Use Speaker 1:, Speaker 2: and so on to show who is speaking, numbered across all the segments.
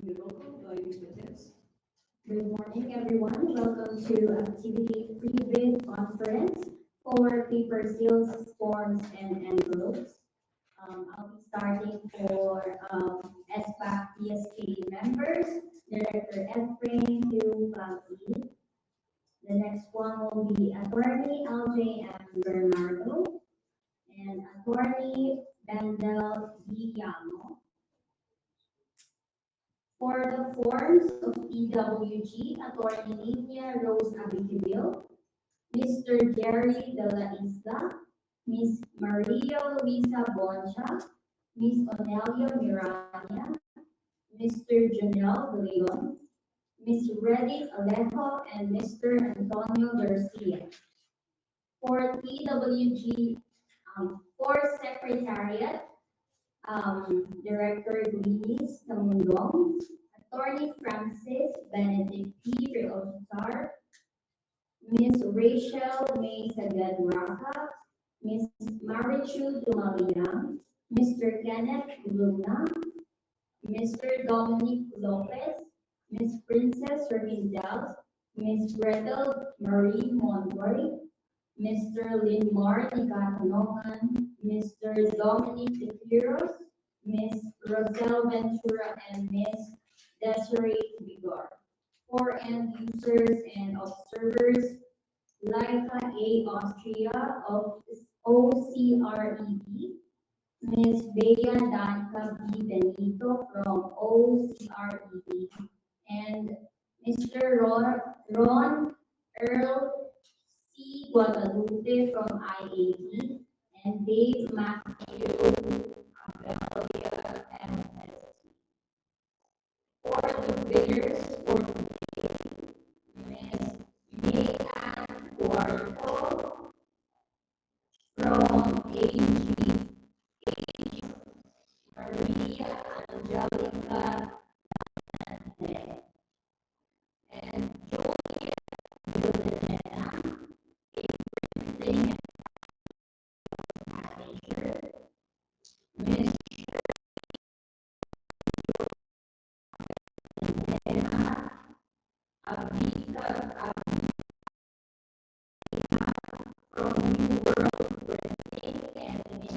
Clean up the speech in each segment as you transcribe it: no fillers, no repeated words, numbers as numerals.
Speaker 1: Good morning, everyone. Welcome to Activity Pre-Bid Conference for paper seals, forms, and envelopes. I'll be starting for SPAC PSK members, Director Efrain to Pagi. The next one will be Attorney LJM Bernardo and Attorney Bendel Guillermo. For the forms of PWG, Attorney Nina Rose Abigail, Mr. Jerry De La Isla, Miss Maria Luisa Boncha, Miss Onelia Miranda, Mr. Junel De Leon, Miss Reddy Alejo, and Mr. Antonio Garcia. For PWG, for Secretariat, Director Luis Tamundong, Attorney Francis Benedict P. Reostar, Miss Rachel May Sagad Raka, Miss Marichu Dumaliang, Mr. Kenneth Luna, Mr. Dominic Lopez, Miss Princess Remindel, Miss Gretel Marie Monroy, Mr. Linmar Nicatanogan, Mr. Dominic De Quiros, Miss Rosel Ventura, and Miss Desiree Vigor. For end users and observers, Laika A. Austria of OCREB, Miss Bea Danica B. Benito from OCREB, and Mr. Ron Earl C. Guadalupe from IAB, and Dave Matthew Abelia MSC. For the bidders for Miss Mayan Guardo from AG Maria Angelica Nante, and Julia Villaneta, a printing manager, Miss Elena Abika from New World Printing, and Miss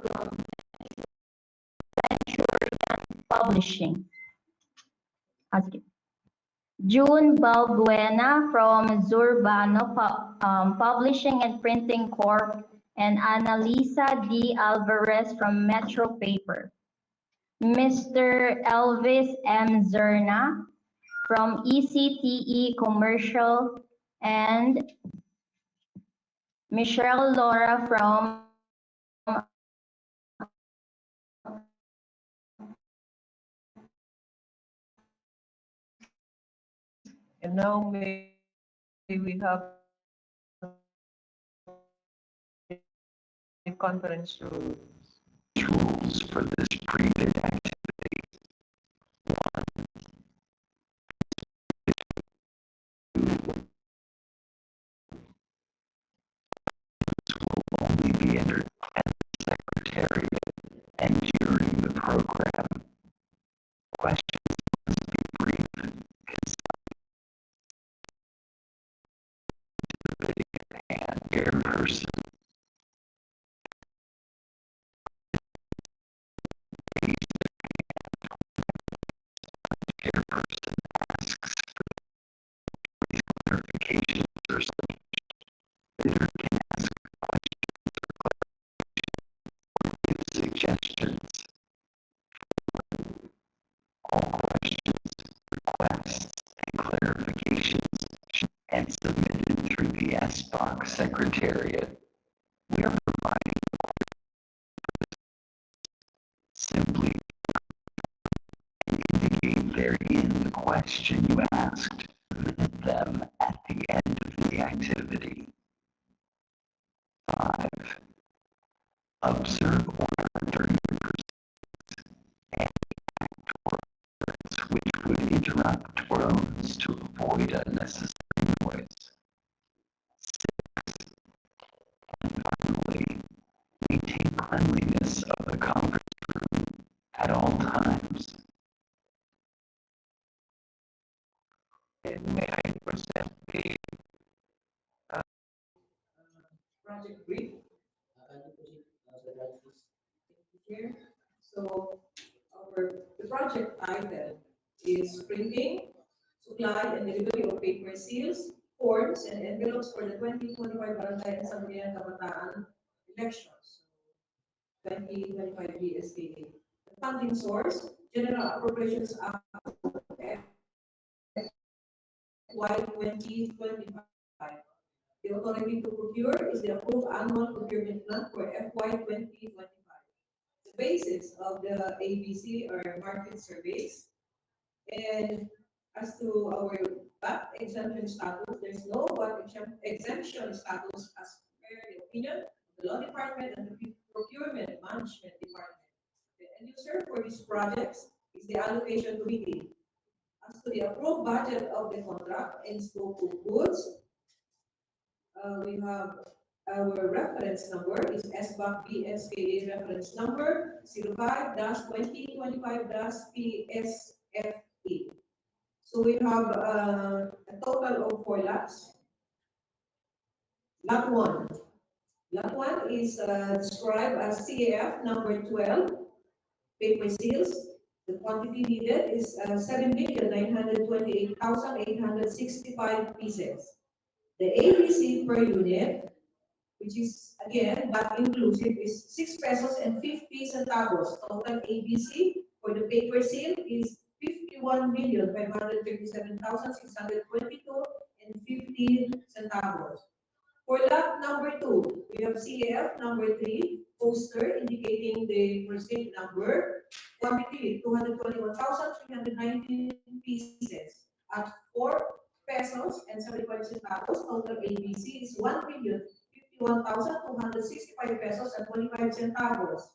Speaker 1: from Publishing. June Balbuena from Zurbano Publishing and Printing Corp. And Annalisa D. Alvarez from Metro Paper. Mr. Elvis M. Zerna from ECTE Commercial, and Michelle Laura from
Speaker 2: And now may we have the conference rules.
Speaker 3: Rules for this pre-bid activity. One, this will only be entered at the Secretariat and during the program. Questions must be brief, concise, and chairperson. Chairperson asks for clarifications or something. Bidder can ask questions or give suggestions. All questions, requests, and clarifications and submitted through the SBOC Secretariat. We are providing simply indicate therein the question you asked, submit them at the end of the activity. 5. Observe order during the proceedings and act or words which would interrupt drones to avoid unnecessary noise. may I present the
Speaker 2: Project brief here. So the project title is Printing, Supply and Delivery of Paper Seals, Forms, and Envelopes for the 2025 Barangay and Sangguniang Kabataan elections, 2025 BSKA. The funding source, General Appropriations Act FY 2025. The authority to procure is the approved annual procurement plan for FY 2025. The basis of the ABC are market surveys. And as to our VAT exemption status, there's no VAT exemption status as per the opinion of the Law Department and the Procurement Management Department. The end user for these projects is the allocation committee. As to the approved budget of the contract and scope of goods, we have our reference number is SBAC BSKA reference number 05-2025-PSFE. So we have a total of 4 lots. Lot 1. Lot 1 is described as CAF number 12, paper seals. The quantity needed is 7,928,865 pieces. The ABC per unit, which is again that inclusive, is 6 pesos and 50 centavos. Total ABC for the paper seal is 51,537,622 and 15 centavos. For lot number 2, we have CAF number 3, poster indicating the receipt number, quantity 221,319 pieces at 4 pesos and 75 centavos. Total ABC is 1,051,265 pesos and 25 centavos.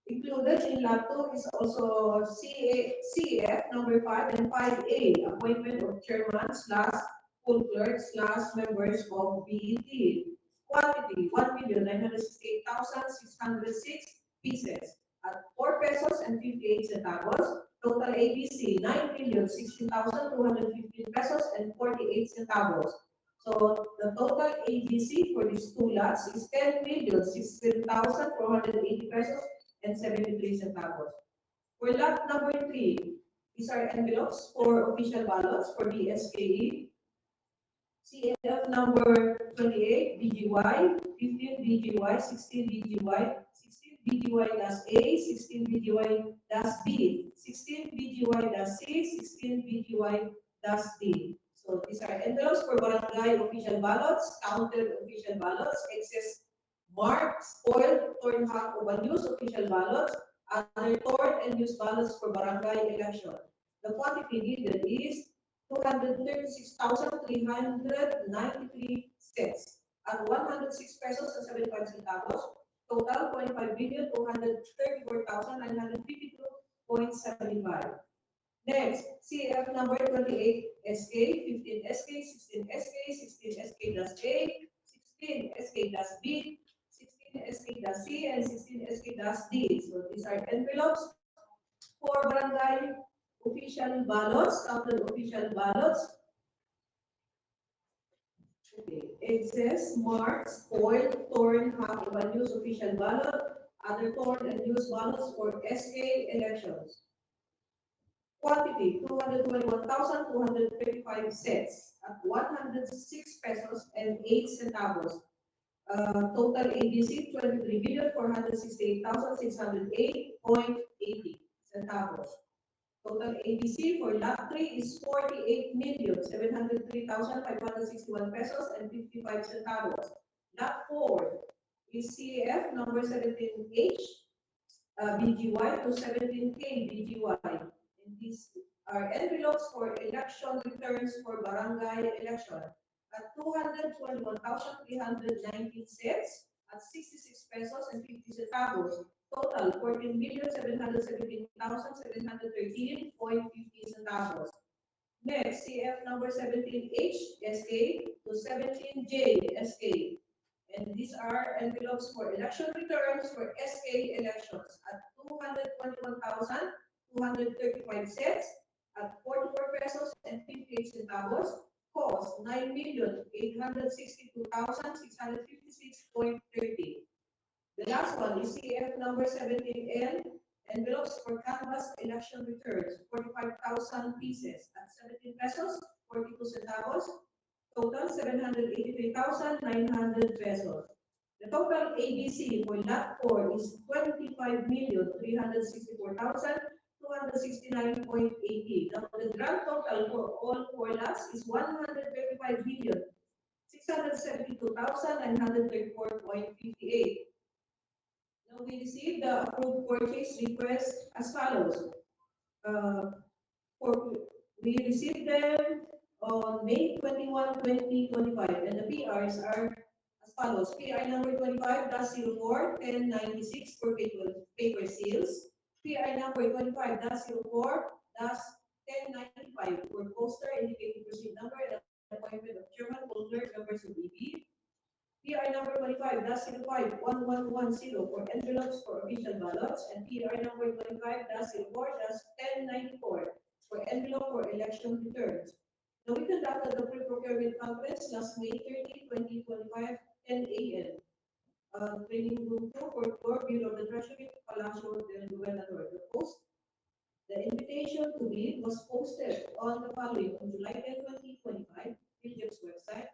Speaker 2: Included in lot 2 is also CF number 5 and 5A, appointment of chairman / full clerk / members of BET. Quantity 1,968,606 pieces at 4 pesos and 58 centavos. Total ABC 9,016,215 pesos and 48 centavos. So the total ABC for these 2 lots is 10,016,480 pesos and 73 centavos. For lot number 3, these are envelopes for official ballots for BSKE. CF number 28, BGY, 15 BGY, 16 BGY, 16 BGY-A, 16 BGY-B, 16 BGY-C, 16 BGY-D. So these are envelopes for barangay official ballots, counted official ballots, excess marked, spoiled, torn, half of unused official ballots, other torn and used ballots for barangay election. The quantity needed is 236,393 sets at 106 pesos and 75 centavos. Total 25,234,952.75. Next, CF number 28 SK, 15 SK, 16 SK, 16 SK-A, 16 SK-B, 16 SK-C, and 16 SK-D. So these are envelopes for barangay official ballots, counted official ballots. Okay. Excess, marked, spoiled, torn, half of unused official ballot, other torn and used ballots for SK elections. Quantity 221,235 sets at 106 pesos and 8 centavos. Total ABC 23,468,608.80 centavos. Total ABC for lot 3 is 48,703,561 pesos and 55 centavos. Lot 4 is CF number 17H BGY to 17K BGY. And these are envelopes for election returns for barangay election at 221,319 sets at 66 pesos and 50 centavos. Total 14,717,713.50 centavos. Next, CF number 17H SK to 17J SK. And these are envelopes for election returns for SK elections at 221,235 sets at 44 pesos and 58 centavos, cost 9,862,656.30. The last one is CF number 17L, envelopes for canvas election returns, 45,000 pieces at 17 pesos, 42 centavos, total 783,900 pesos. The total ABC for lot 4 is 25,364,269.80. Now the grand total for all four lots is 135,672,934.58. Now we received the approved purchase request as follows. Uh, for, we received them on May 21, 2025, and the PRs are as follows. PI number 25-04-1096 for paper seals. PI number 25-04-1095 for poster indicating receipt number and appointment of chairman, holder, members of EB. PI number 25-05-1110 for envelopes for official ballots, and PI number 25-04-1094 for envelope for election returns. Now we conducted the pre-procurement conference last May 30, 2025, 10 a.m. Training room 2 for floor Bureau of the Treasury, Palacio del Gobernador. The invitation to bid was posted on the following on July 10, 2025, PILGEP's website,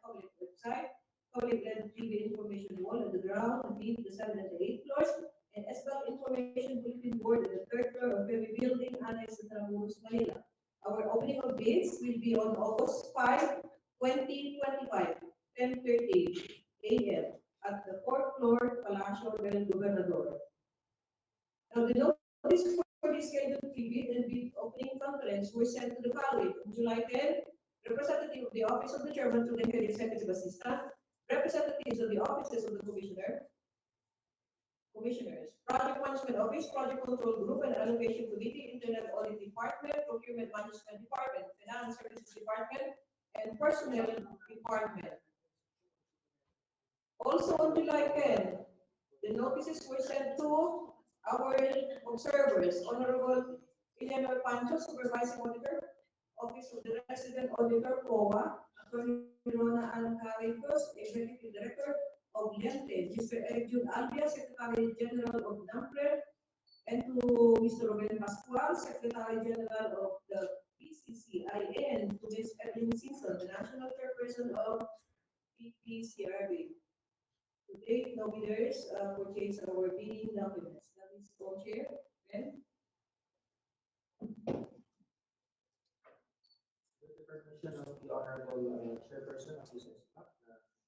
Speaker 2: public led TV information wall at the ground, the fifth, the 7th, and the 8th floors, and SBAC information bulletin board at the 3rd floor of every building annexed to INTRAMUROS, Manila. Our opening of bids will be on August 5, 2025, 10:30 a.m. at the 4th floor, Palacio del Gobernador. Now, the notice for the scheduled bid and bid opening conference were sent to the following on July 10, representative of the Office of the Chairman to the Head Executive Assistant, representatives of the offices of the commissioners, Project Management Office, Project Control Group and Allocation Committee, Internal Audit Department, Procurement Management Department, Finance Services Department, and Personnel Department. Also on July 10, the notices were sent to our observers, Honorable Eleanor Pancho, Supervising Auditor, Office of the Resident Auditor, COA, Attorney Rona Alancaricos, Executive Director of Lente, Mr. June Albia, Secretary General of NAMPRE, and to Mr. Ruben Pascual, Secretary General of the PCCIN, to Ms. Evelyn Simpson, the National Chairperson of PPCRB. To date, no bidders purchase our bidding documents. That is co-chair, Ben.
Speaker 4: With the permission of the Honorable Chairperson of this SPAC,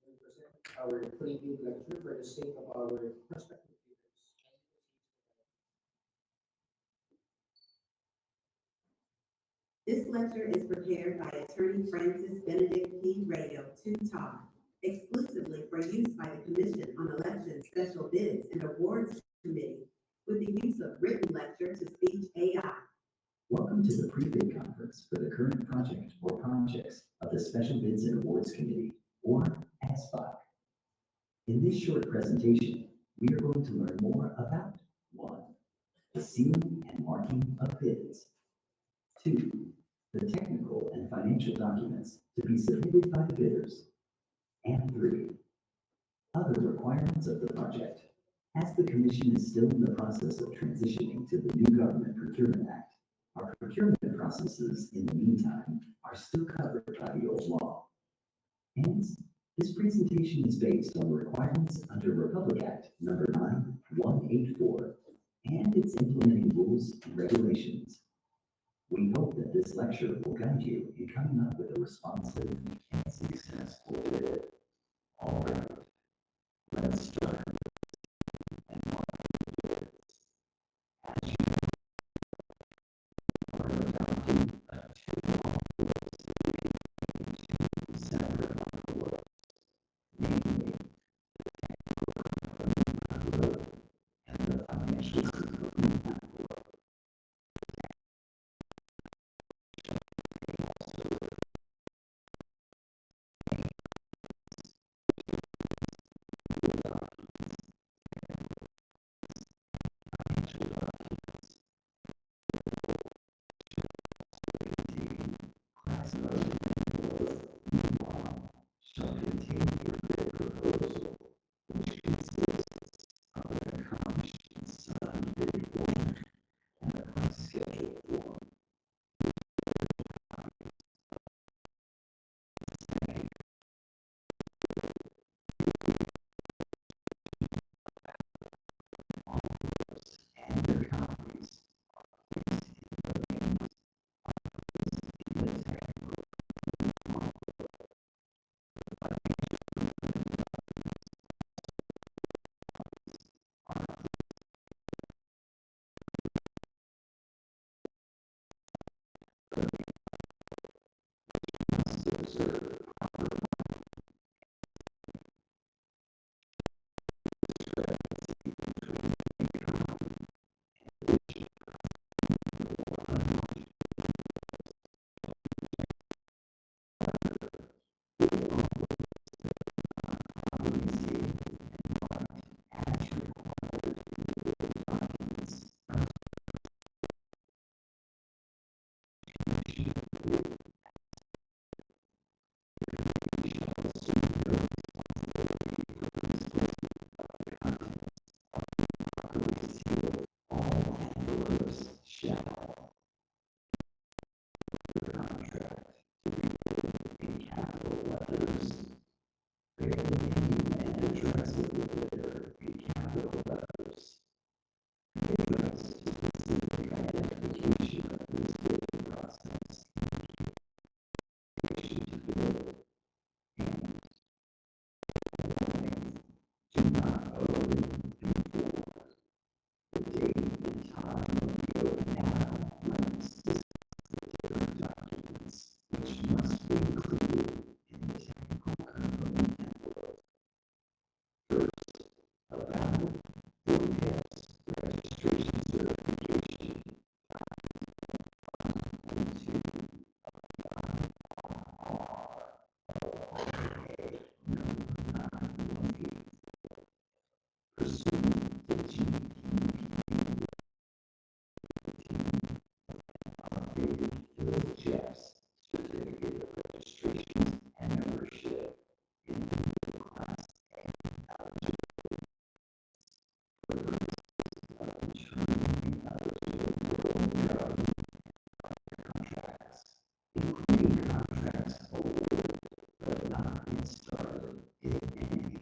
Speaker 4: we present our pre-bid lecture for the state of our prospective bidders.
Speaker 5: This lecture is prepared by Attorney Francis Benedict P. Rayo, 2 Todd, exclusively for use by the Commission on Election Special Bids and Awards Committee, with the use of written lecture to speech AI.
Speaker 3: Welcome to the pre-bid conference for the current project or projects of the Special Bids and Awards Committee, or SBAC. In this short presentation, we are going to learn more about 1. The sealing and marking of bids. 2. The technical and financial documents to be submitted by the bidders. And 3. Other requirements of the project. As the Commission is still in the process of transitioning to the new Government Procurement Act, our procurement processes in the meantime are still covered by the old law. Hence, this presentation is based on requirements under Republic Act number 9184 and its implementing rules and regulations. We hope that this lecture will guide you in coming up with a responsive and successful bid. All right, let's start. And marking bids. As you are adopting a 2 separate envelopes, namely the technical component envelope and the financial component envelope. Financial documents contain class mode and their copies in the technical must observe all handlers shall contract in capital letters. Rarely any land address of the bidder in capital letters. The address to specific identification of this bidding process, indication to bid, and warning, do not owe before the date and time of the open now must discuss the different documents which must be included in the technical component envelope. First, a valid OPS registration certification, and two, number 918, pursuant to GDP updated Phil Jeff's certificate of registration and membership in the class A eligibility of determining eligible government contracts, including contracts awarded but not yet started, if any,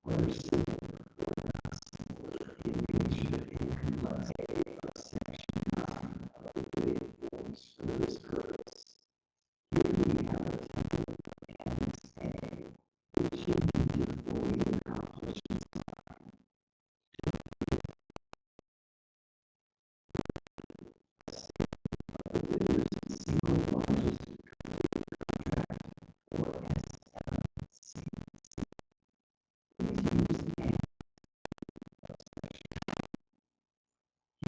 Speaker 3: whether similar or not similar in nature and complexity of section 9 of the bidding forms for this purpose. Here we have a template of Annex A, which you need to fully accomplish in time. The bidder's single largest contract, or SLC, is used in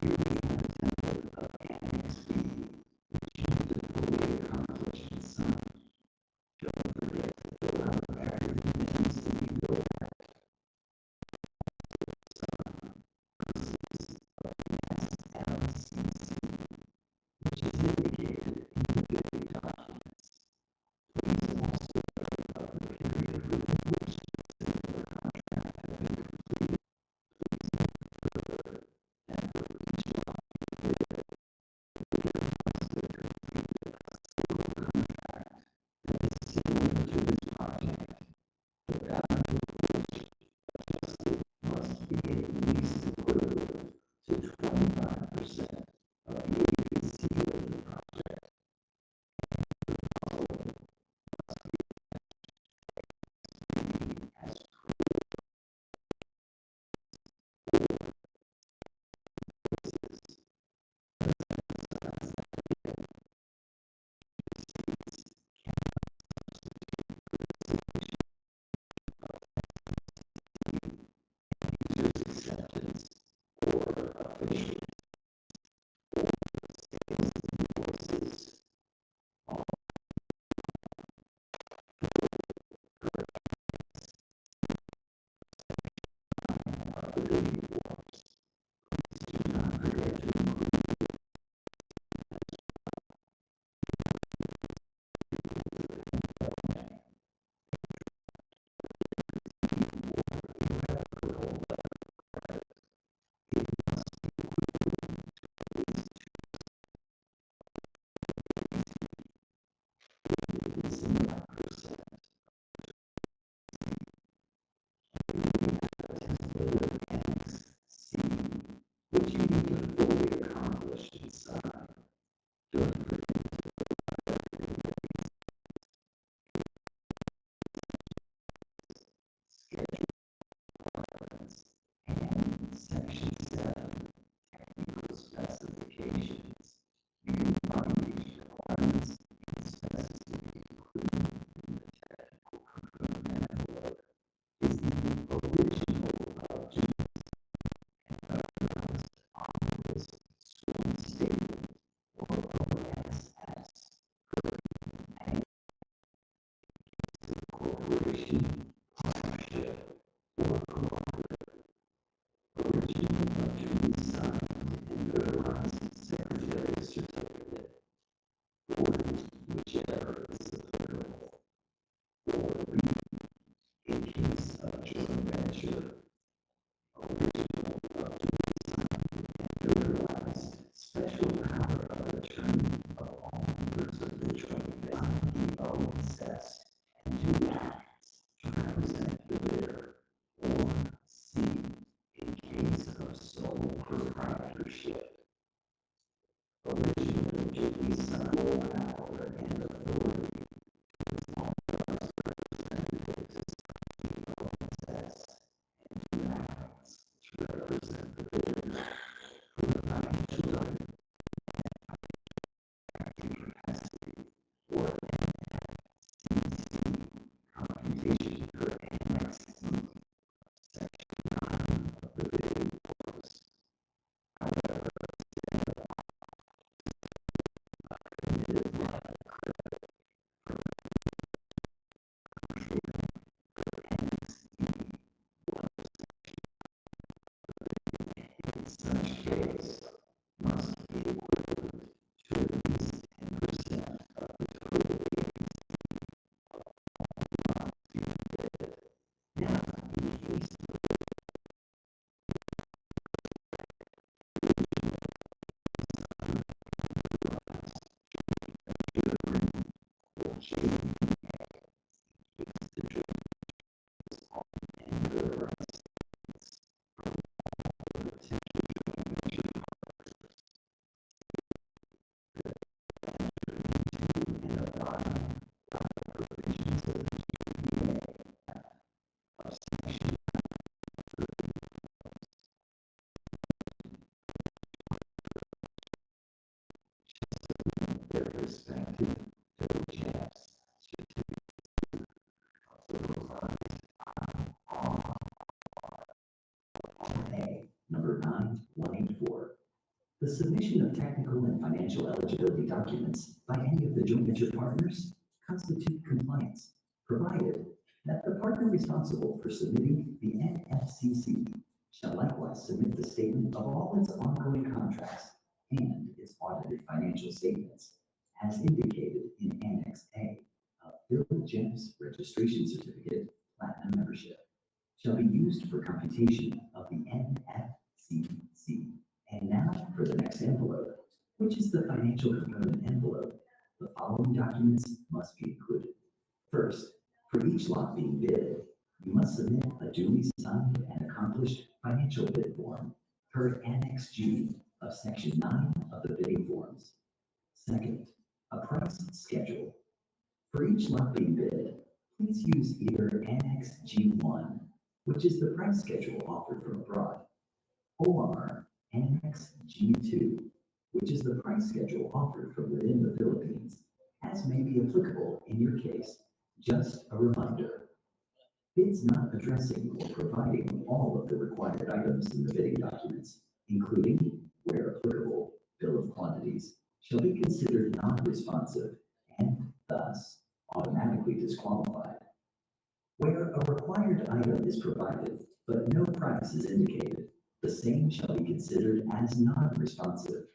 Speaker 3: here we have a template of Annex B, which you need to fully accomplish in sign. Don't forget to fill out everything that needs to be filled out. Purposes of the SLCC, which is indicated in the bidding documents. Please also note of the period within which the particular contract has been completed. Please note further that for each line lecture, original of notarized special power of attorney of all members of the joint venture assess and do acts to represent the bidder, or C, in case of sole proprietorship. Originally, duly signed power and authority assess and do acts to represent the bidder for the financial capacity or computation per Annex E, Section 9 of the bidding clause. However, committed line of credit for Annex E in such case must be equivalent to at least 10% of the total bid. Now, in case or JV the joint and the rights of the potential joint venture and abide by the provisions of the GPA of Section their respective diligence number 9184. The submission of technical and financial eligibility documents by any of the joint venture partners constitute compliance, provided that the partner responsible for submitting the NFCC shall likewise submit the statement of all its ongoing contracts and its audited financial statements as indicated in Annex A of Bill Jeff's registration certificate, platinum membership, shall be used for computation of the NFCC. And now for the next envelope, which is the financial component envelope. The following documents must be included. First, for each lot being bid, you must submit a duly signed and accomplished financial bid form per Annex G of Section 9 of the bidding forms. Second, a price schedule. For each lot being bid, please use either Annex G1, which is the price schedule offered from abroad, or Annex G2, which is the price schedule offered from within the Philippines, as may be applicable in your case. Just a reminder, bids not addressing or providing all of the required items in the bidding documents, including, where applicable, bill of quantities, shall be considered non-responsive and thus automatically disqualified. Where a required item is provided, but no price is indicated, the same shall be considered as non-responsive.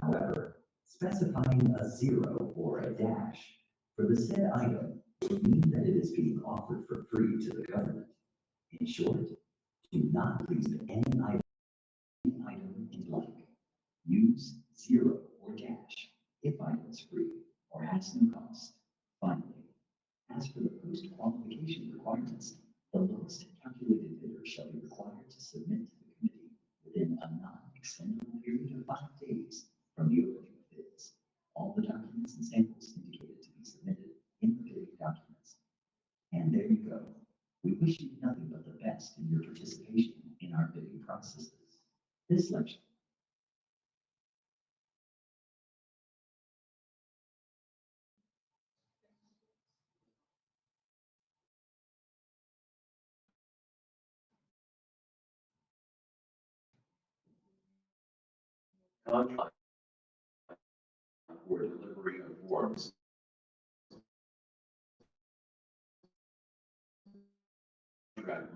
Speaker 3: However, specifying a 0 or a dash for the said item would mean that it is being offered for free to the government. In short, do not leave any item in blank. Use 0 or dash if item is free or has no cost. Finally, as for the post-qualification requirements, the lowest calculated bidder shall be required to submit to the committee within a non-extendable period of 5 days from the opening of bids all the documents and samples indicated to be submitted in the bidding documents. And there you go. We wish you nothing but the best in your participation in our bidding processes. This lecture contract for delivery of forms contract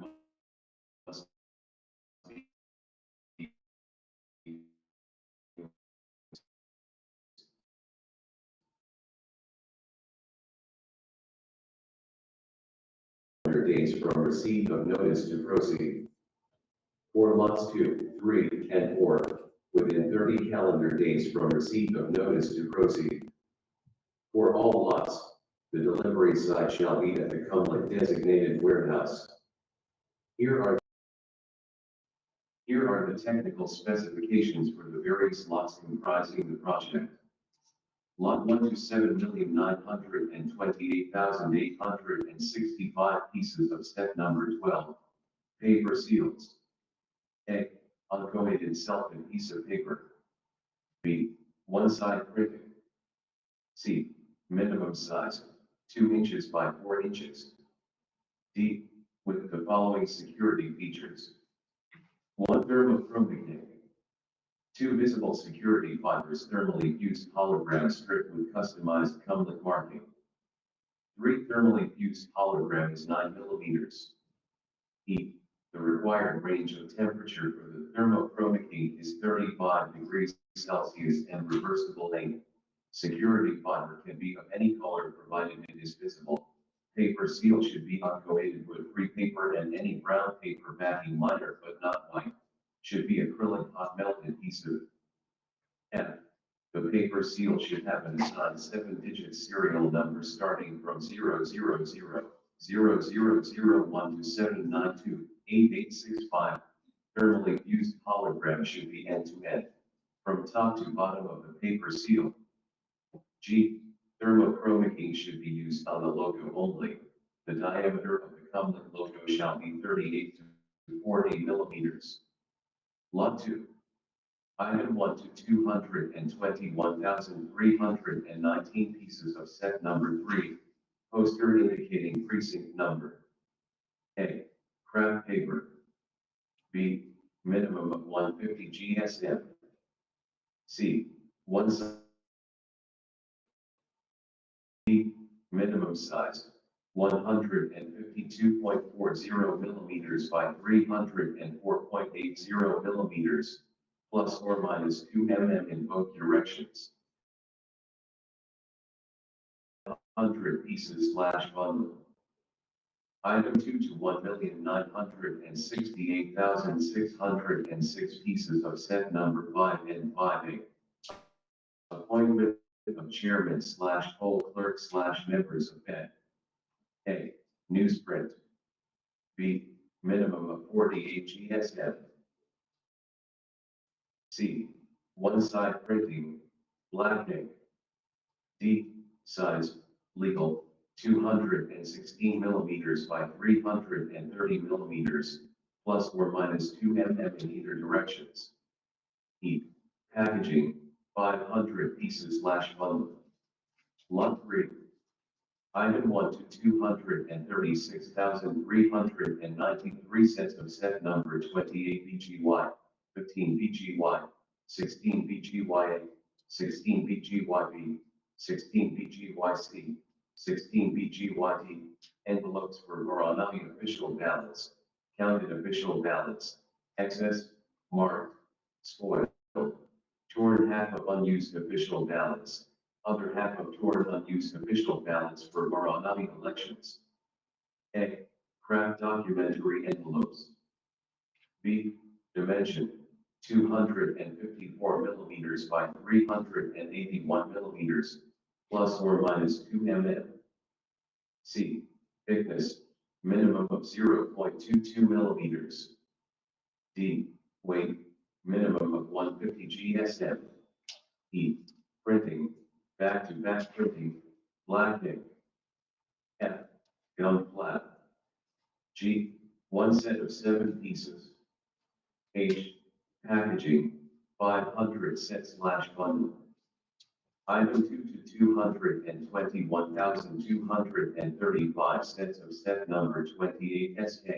Speaker 3: must be
Speaker 6: calendar days from receipt of notice to proceed. For lots 2, 3, and 4, within 30 calendar days from receipt of notice to proceed. For all lots, the delivery site shall be at the Cumberland designated warehouse. Here are the technical specifications for the various lots comprising the project. Lot 1 to 7,928,865 pieces of set number 12. Paper seals. A. Uncoated self-adhesive paper. B. One-side printing. C. Minimum size, 2 inches by 4 inches. D. With the following security features. 1 thermochromic. 2 visible security fibers thermally fused hologram strip with customized Cumberland marking. 3 thermally fused hologram is 9 millimeters. E. The required range of temperature for the thermochromic heat is 35 degrees Celsius and reversible length. Security fiber can be of any color provided it is visible. Paper seal should be uncoated wood-free paper and any brown paper backing liner but not white. Should be acrylic hot melt adhesive. F. The paper seal should have an assigned 7-digit serial number starting from 0000001 to 7928865. Thermally fused hologram should be end-to-end, from top to bottom of the paper seal. G. Thermochromic ink should be used on the logo only. The diameter of the Cumberland logo shall be 38 to 40 millimeters. Lot 2. Item 1 to 221,319 pieces of set number 3. Poster indicating precinct number. A. Craft paper. B. Minimum of 150 GSM. C. One size. D. Minimum size. 152.40 millimeters by 304.80 millimeters, plus or minus 2 mm in both directions. 100 pieces / bundle. Item 2 to 1,968,606 pieces of set number 5 and 5A. Appointment of chairman / poll clerk / members of Ed. A. Newsprint. B. Minimum of 48 GSM. C. One-side printing, black ink. D. Size, legal, 216 millimeters by 330 millimeters, plus or minus 2 mm in either directions. E. Packaging, 500 pieces / bundle. Lot 3. Item 1 to 236,393 sets of set number 28 BGY, 15 BGY, 16 BGYA, 16 BGYB, 16 BGYC, 16 BGYD, envelopes for Goranami official ballots, counted official ballots, excess, marked, spoiled, torn half of unused official ballots, other half of torn unused official ballots for Goranami elections. A. Craft documentary envelopes. B. Dimension, 254 millimeters by 381 millimeters, plus or minus 2 mm. C. Thickness, minimum of 0.22 millimeters. D. Weight, minimum of 150 GSM. E. Printing, back-to-back printing, black ink. F. Gum flat. G. One set of 7 pieces. H. Packaging, 500 sets / bundle. Item 2 to 221,235 sets of set number 28 SK,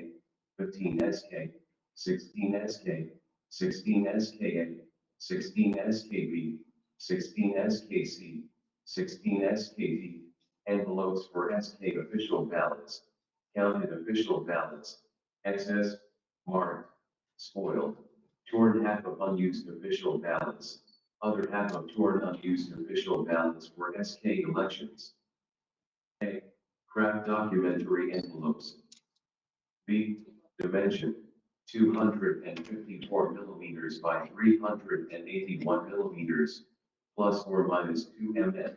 Speaker 6: 15 SK, 16 SK, 16 SKA, 16 SKB, 16 SKC, 16 SKD, envelopes for SK official ballots, counted official ballots, excess, marked, spoiled, torn half of unused official ballots, other half of torn unused official ballots for SK elections. A. Craft documentary envelopes. B, dimension, 254 millimeters by 381 millimeters, plus or minus 2 mm.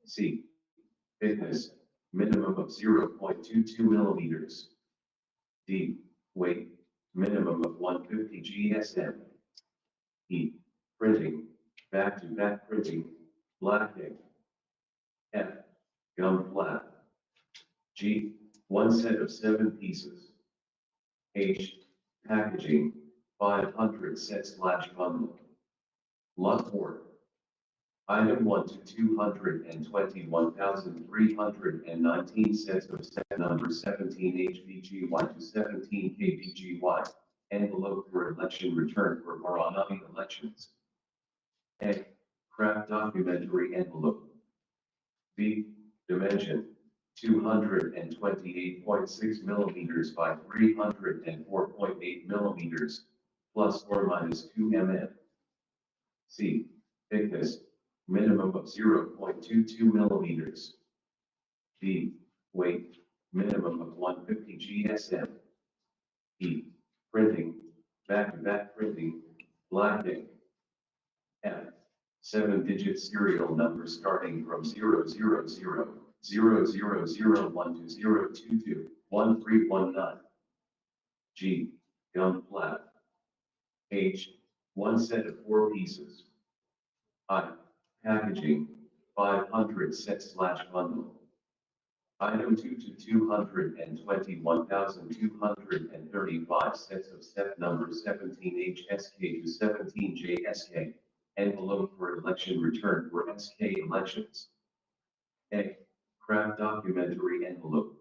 Speaker 6: C, thickness, minimum of 0.22 millimeters. D, weight, minimum of 150 GSM. E, printing, back-to-back printing, black ink. F, gum flat. G, one set of 7 pieces. H, packaging, 500 set/bundle. Lot 4. Item 1 to 221,319 sets of set number 17 HVGY to 17 KBGY, envelope for election return for Maranami elections. A, craft documentary envelope. B, dimension, 228.6 millimeters by 304.8 millimeters, plus or minus 2 mm. C, thickness, minimum of 0.22 millimeters. D, weight, minimum of 150 GSM. E, printing, back-to-back printing, black ink. F, 7-digit serial number starting from 0000001 to 0221319. G, gum flat. H, one set of 4 pieces. I, packaging, 500 set/bundle. Item 2 to 221,235 sets of set number 17 HSK to 17 JSK, envelope for election return for SK elections. A, craft documentary envelope.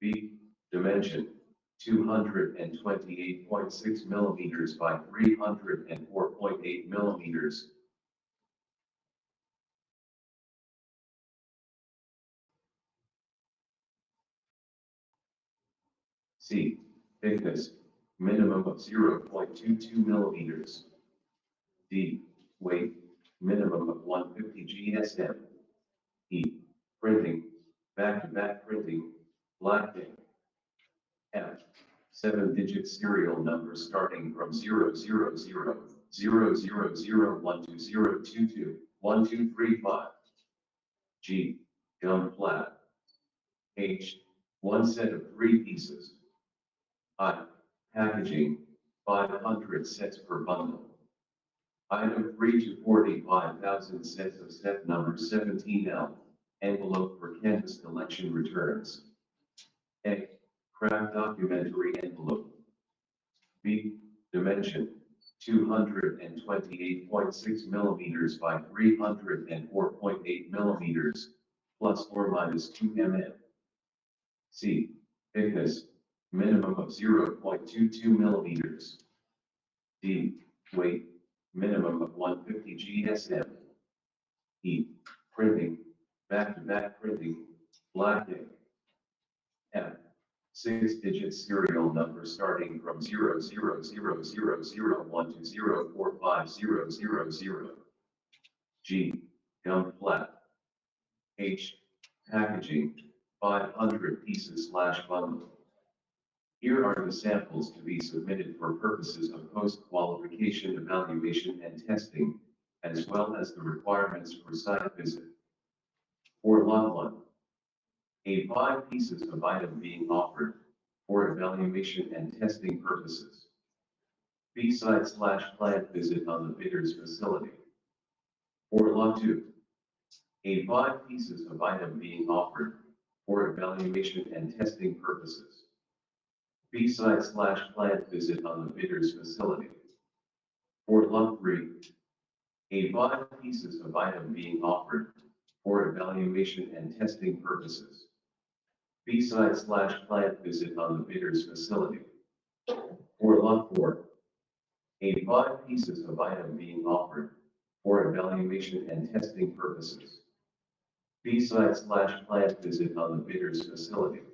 Speaker 6: B, dimension, 228.6 millimeters by 304.8 millimeters. C, thickness, minimum of 0.22 millimeters. D, weight, minimum of 150 GSM. E, printing, back-to-back printing, black ink. F, 7-digit serial number starting from 0000001 to 0221235. G, gum flat. H, one set of 3 pieces. I, packaging, 500 sets per bundle. Item 3 to 45,000 sets of set number 17L, envelope for canvassed election returns. A, craft documentary envelope. B, dimension, 228.6 millimeters by 304.8 millimeters, plus or minus 2 mm. C, thickness, minimum of 0.22 millimeters. D, weight, minimum of 150 GSM. E, printing, back-to-back printing, black ink. F, 6-digit serial number starting from 00001 to 045000. G, gum flat. H, packaging, 500 pieces/bundle. Here are the samples to be submitted for purposes of post-qualification evaluation and testing, as well as the requirements for site visit. For Lot 1, a 5 pieces of item being offered for evaluation and testing purposes. B site/plant visit on the bidder's facility. For Lot 2, a 5 pieces of item being offered for evaluation and testing purposes. B site/plant visit on the bidder's facility. For Lot 3, a 5 pieces of item being offered for evaluation and testing purposes. B site/plant visit on the bidder's facility. For Lot 4, a 5 pieces of item being offered for evaluation and testing purposes. B site/plant visit on the bidder's facility.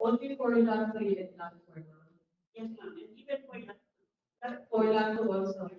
Speaker 2: Only for lot 3 and lot 4. Yes, ma'am, and even for lot 2 also.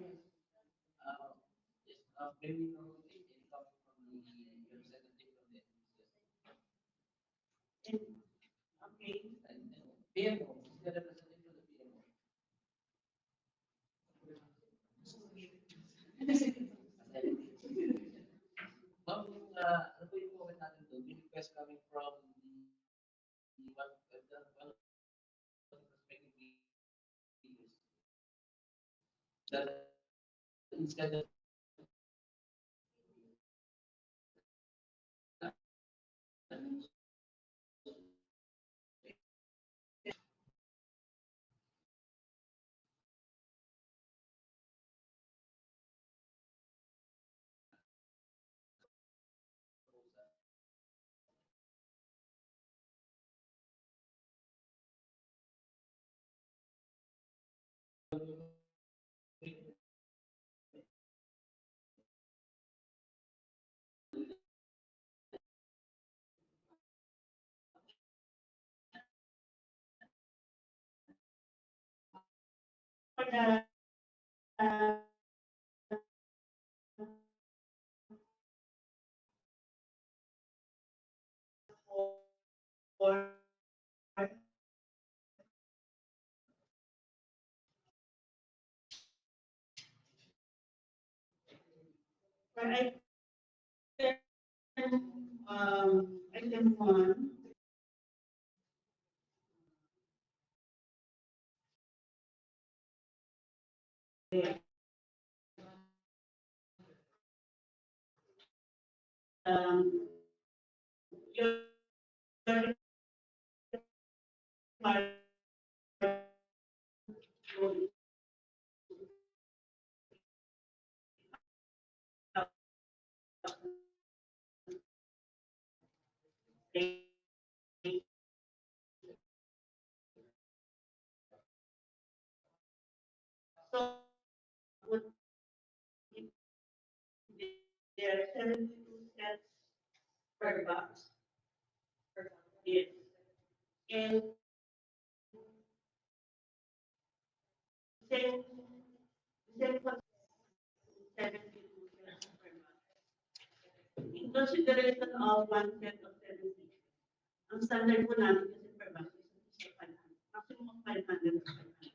Speaker 2: Item 1. Your so would there are 72 sets per box. Yes. And same, same for 72 sets per box. In consideration of one set of 70. Ang standard po namin kasi per box is 500. Maximum of 500 or 500.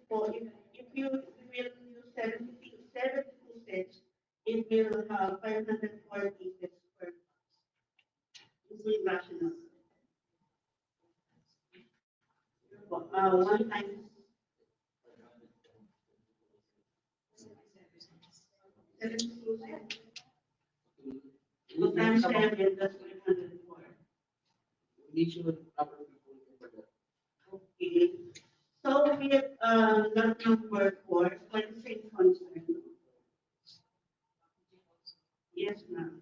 Speaker 2: So if you will use 72 sets, it will have 540 sets per box. It's irrational. One times 72 sets. Two times 7, that's 504.
Speaker 4: population number of people in Manila.
Speaker 7: Okay. So we have lot number 4 for the same concern. Yes, ma'am.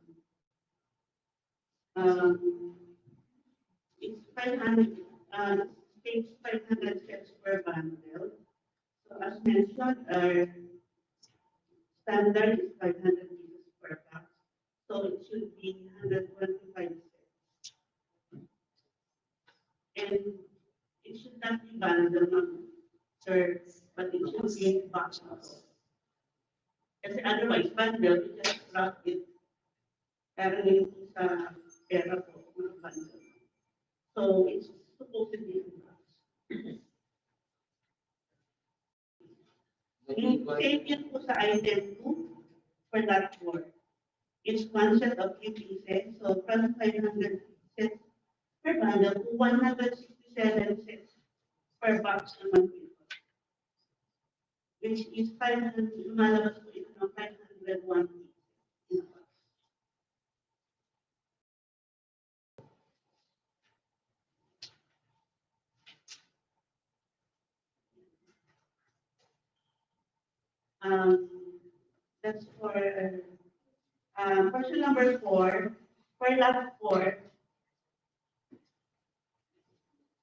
Speaker 7: It's 500, takes 500 cents per bundle. So as mentioned, our standard is 500 pieces per box. So it should be 125 cents. And it should not be bundle, sir, but it should be box. Kasi otherwise, bundle, you just wrap it. Pero yung sa pera po, mga bundle. So it's supposed to be in box. Yung same yun po sa item 2 for that 4. It's one set of 3 pieces. So from 500 cents per bundle to 167 cents per box naman po. Which is 500, lumalabas po ito ng 501 pieces in a box. That's for question number 4. For lot 4,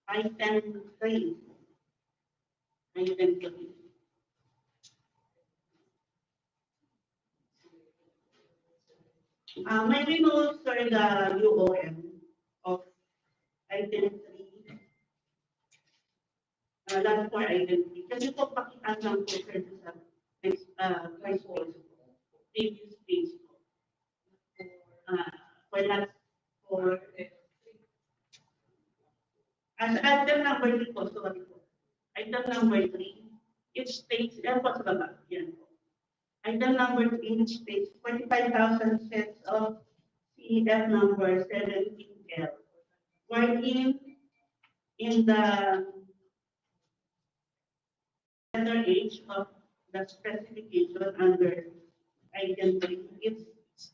Speaker 7: item 3. Item 3. May we know, sir, the UOM of item 3, lot 4, item 3. Kasi po pakita lang po, sir, sa next price also, previous page po. For lot 4, as item number 3 po, sorry po. Item number 3, it states, yan po sa baba, yan po. Item number 3, it states 45,000 sets of CF number 17L. Wherein, in the letter H of the specification under item 3, its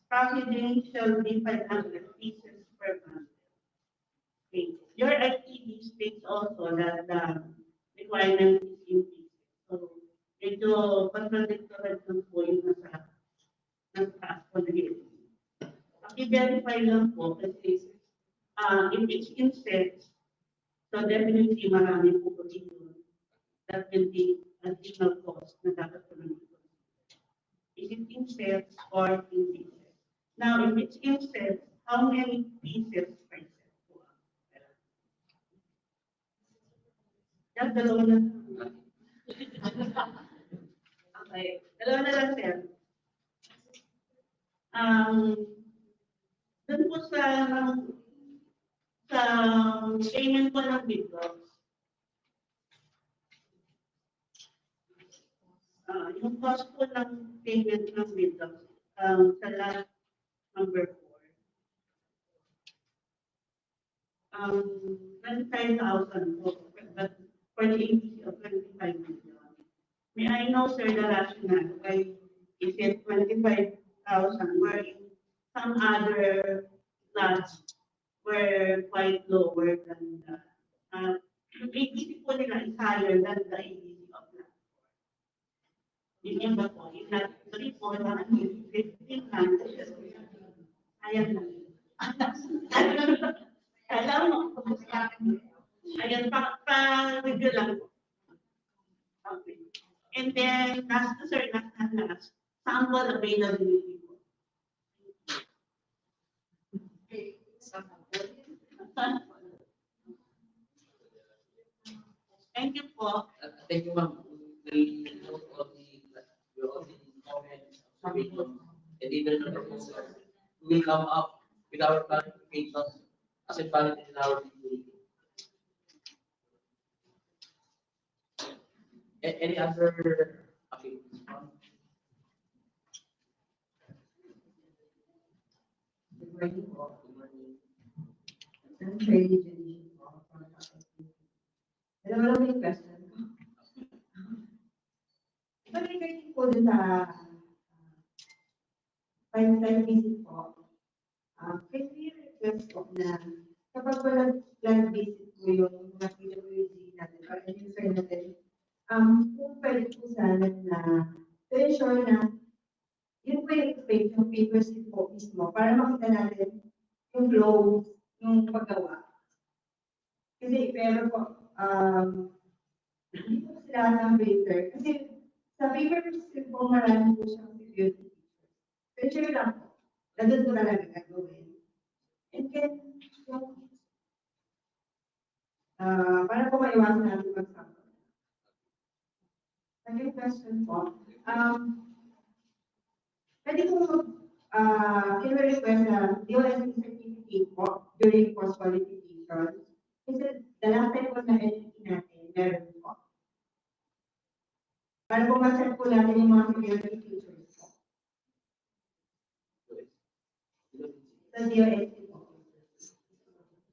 Speaker 7: packaging shall be 500 pieces per month. Okay. Your ITD states also that the requirement is in pieces. So, ito contradictory po yung nasa po na gilid. I-verify lang po kasi if it's in sets, so definitely marami po po dito. That will be additional cost na dapat po namin. Is it in sets or in pieces? Now, if it's in sets, how many pieces per set po? Just dalawa na. Okay, dalawa na lang, sir. Doon po sa payment po ng bidlogs, yung cost po ng payment ng bidlogs, sa lot number 4, 25,000 po, but for the ABC of 25 million. May I know, sir, the rationale why is it 25,000, wherein some other lots were quite lower than the ABC po nila is higher than the ABC of lot 4. Yung iba po, yung lot 3 po, 1500. Ayan na. Alam mo, ayan, pa-review lang po. Okay. And then, last to sir, last, sample availability po. Thank you po.
Speaker 4: Thank you, ma'am. We note all the comments, observations, and even the proposals. We will come up with our clarifications as a valid in our meeting. Any other? Okay.
Speaker 8: Good morning po. Good morning. I'm Shirley Janine po from Pakistan. Dalawa lang yung question ko. Regarding po dun sa time visit po, can we request po na kapag walang plant visit po yung mga PWG natin or end user natin, kung pwede po sana na to ensure na yun po yung expect yung paper slip po mismo para makita natin yung flow yung paggawa. Kasi pero po, hindi po sila ng paper. Kasi sa paper slip po marami po siyang security features. So ensure lang po, nandun po talaga gagawin. And then, yung para po maiwasan natin mag-sample. Second question po, pwede po i-request na DOST certificate po during post-qualification. Kasi the last time po na NLP natin, meron po. Para po ma-check po natin yung mga security features po. Sa DOST po.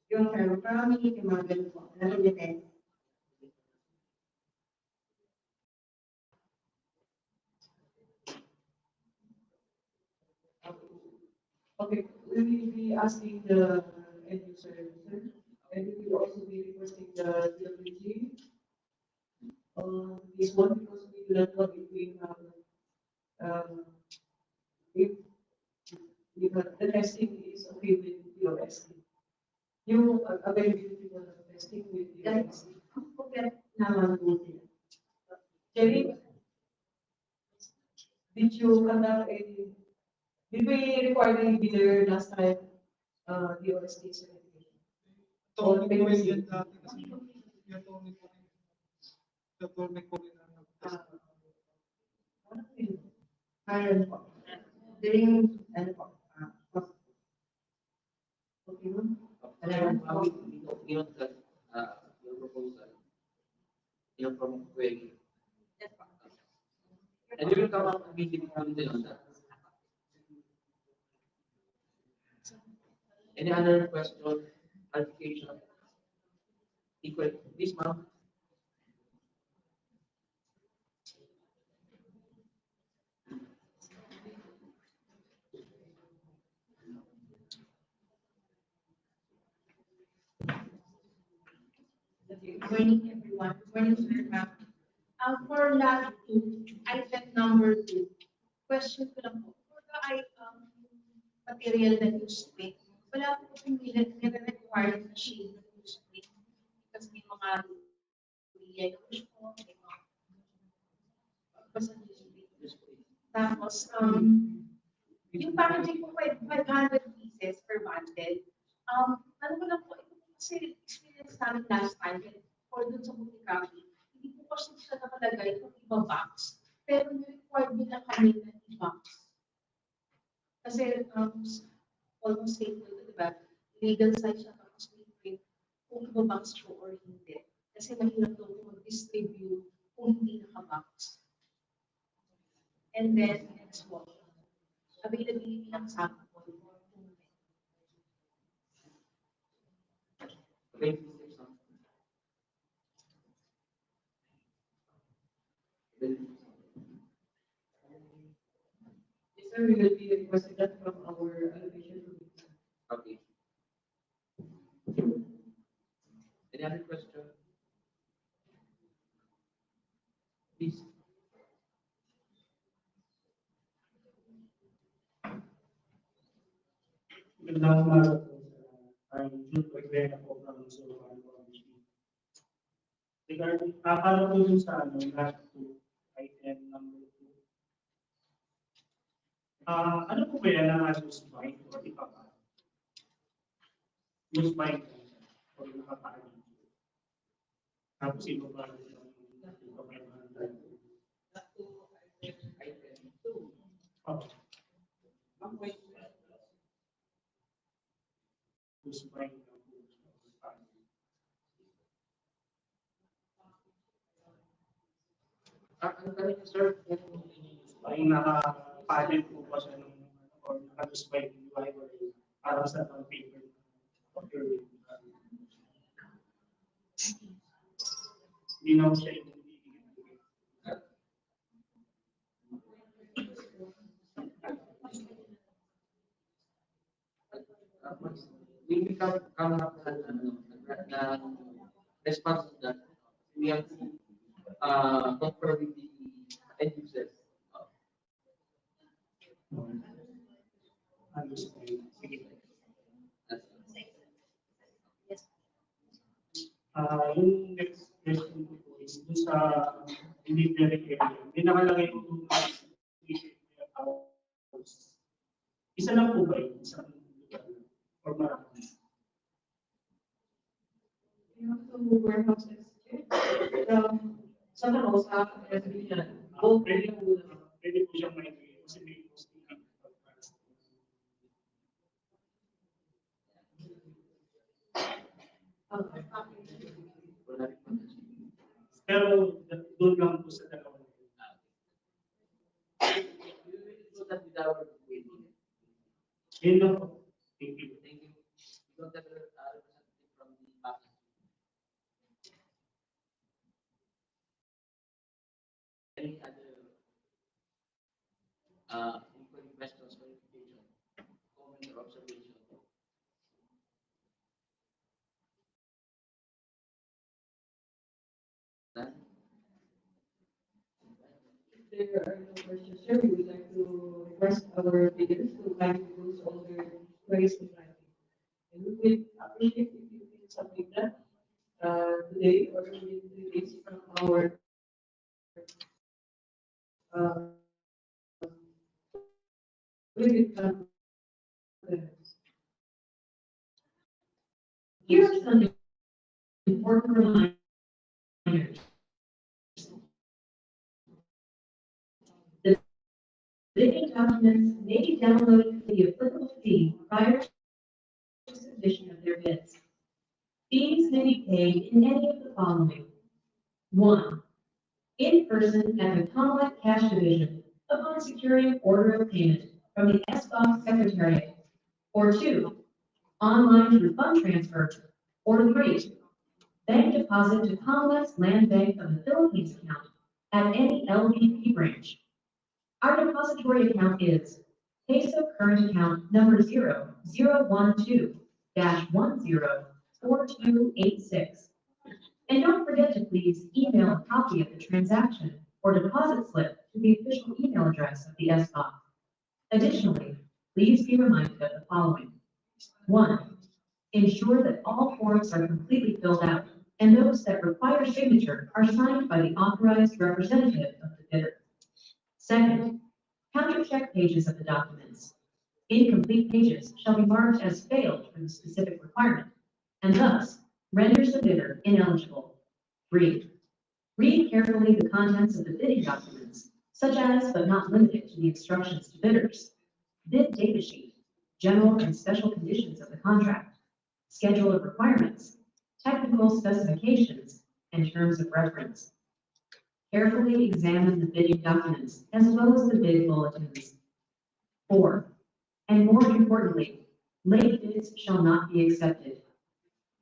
Speaker 8: Yung term promise, yung mga ganun po. Nakikita.
Speaker 2: Okay, we will be asking the end user, and we will also be requesting the DLG. This one, because we do not know if we have, if the testing is okay with your testing. Yung availability for the testing with your testing.
Speaker 8: Okay, naman po sila.
Speaker 2: Jerry, did you conduct any, did we require any bidder last time, the OST certification?
Speaker 9: Ito, hindi ko yun dati kasi yung po
Speaker 8: Meron po. During, ano po, okay mo?
Speaker 4: Yung proposal, yung from query. And you will come up with the content on that. Any other question, clarification? Equal, this ma'am?
Speaker 10: Good morning, everyone. Good morning, sir, ma'am. For last two, item number 2, question ko lang po. For the material na newsprint, wala po kung nire-require na shade na newsprint. Kasi may mga yellowish po, may mga basta newsprint. Tapos, yung packaging po 500 pieces per bundle. Ano ko lang po, ito kasi experience namin last time, or dun sa multi-copy, hindi po kasi siya nakalagay kung iba box, pero ni-require nila kami na i-box. Kasi almost same po ito, diba? Legal size siya tapos print kung iba box siya or hindi. Kasi mahirap daw kung mag-distribute kung hindi naka-box. And then, next one, availability ng sample.
Speaker 4: Okay.
Speaker 2: Yes, sir, we will be requesting that from our allocation committee.
Speaker 4: Okay. Any other question? Please.
Speaker 9: Magandang umaga po. I'm Jude Pagdena po from Sultan Province. Regarding, akala ko dun sa last 2, item number 2. Ano po ba yan ang use by o di pa ba? Use by o nakapagin. Tapos iba ba yung use by
Speaker 4: Ang tanong niya, sir,
Speaker 9: ay naka-patent po ba siya ng or naka-use by library para sa paper. Hindi na siya
Speaker 4: we we come up na response to that. We have to confer with the end users.
Speaker 9: Understand. Sige.
Speaker 10: Yes.
Speaker 9: Yung next question ko po is dun sa delivery area. May nakalagay po dun sa house. Isa lang po ba yun? Isang lugar? Or marami?
Speaker 2: We have two warehouses. Sa house, residential. Both
Speaker 9: Pwede po siyang maibigay kasi may posting. Pero doon lang po sa dalawa.
Speaker 4: So that with our waiting.
Speaker 9: Yun lang po. Thank you.
Speaker 4: Thank you. We don't have a representative from the PALACIO. Any other inquiry, questions, clarification, comment or observation? None?
Speaker 2: If there are no questions, sir, we would like to request our bidders to kindly close all their queries in writing. And we would appreciate if you can submit that today or within 3 days from our visit conference. Here are some important reminders. The bidding documents may be downloaded for the applicable fee prior to submission of their bids. Fees may be paid in any of the following. 1. In person at the Commonwealth Cash Division upon securing order of payment from the SBOC Secretariat. Or 2. Online through fund transfer. Or 3. Bank deposit to Commonwealth's Land Bank of the Philippines account at any LBP branch. Our depository account is Peso Current Account number 0012-104286. And don't forget to please email a copy of the transaction or deposit slip to the official email address of the SBOC. Additionally, please be reminded of the following. 1. Ensure that all forms are completely filled out and those that require signature are signed by the authorized representative of the bidder. Second, countercheck pages of the documents. Incomplete pages shall be marked as failed for the specific requirement, and thus renders the bidder ineligible. 3. Read carefully the contents of the bidding documents, such as but not limited to the instructions to bidders, bid data sheet, general and special conditions of the contract, schedule of requirements, technical specifications, and terms of reference. Carefully examine the bidding documents as well as the bid bulletins. 4. And more importantly, late bids shall not be accepted.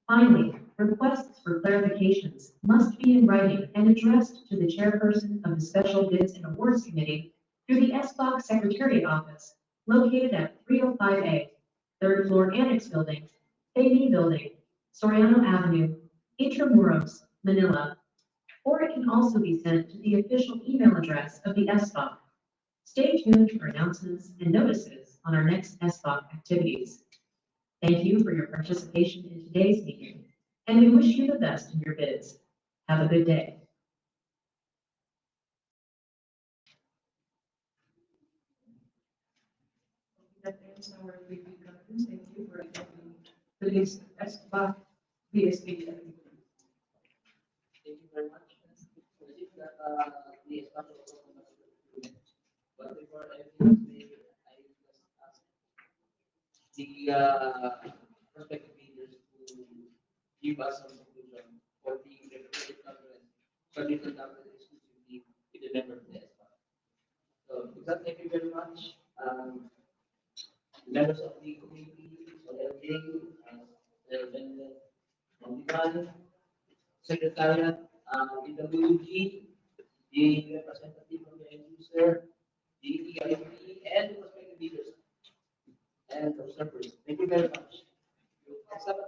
Speaker 2: Finally, requests for clarifications must be in writing and addressed to the chairperson of the Special Bids and Awards Committee through the SBOC Secretariat Office located at 305A, 3rd floor Annex Building, AB Building, Soriano Avenue, Intramuros, Manila. Or it can also be sent to the official email address of the SBOC. Stay tuned for announcements and notices on our next SBOC activities. Thank you for your participation in today's meeting, and we wish you the best in your bids. Have a good day. That ends our briefing conference. Thank you for attending today's SBOC BSB.
Speaker 4: Thank you very much. I think that the special but before anything, I just ask the prospective leaders to give us some conclusion for the recruited conference, but this is exclusively with the member of the SPA. So with that, thank you very much. Members of the committee, LJ, President Mondial, Secretariat, PWG, the representative of the end user, the EIP, and the prospective leaders and observers. Thank you very much.
Speaker 2: Chair.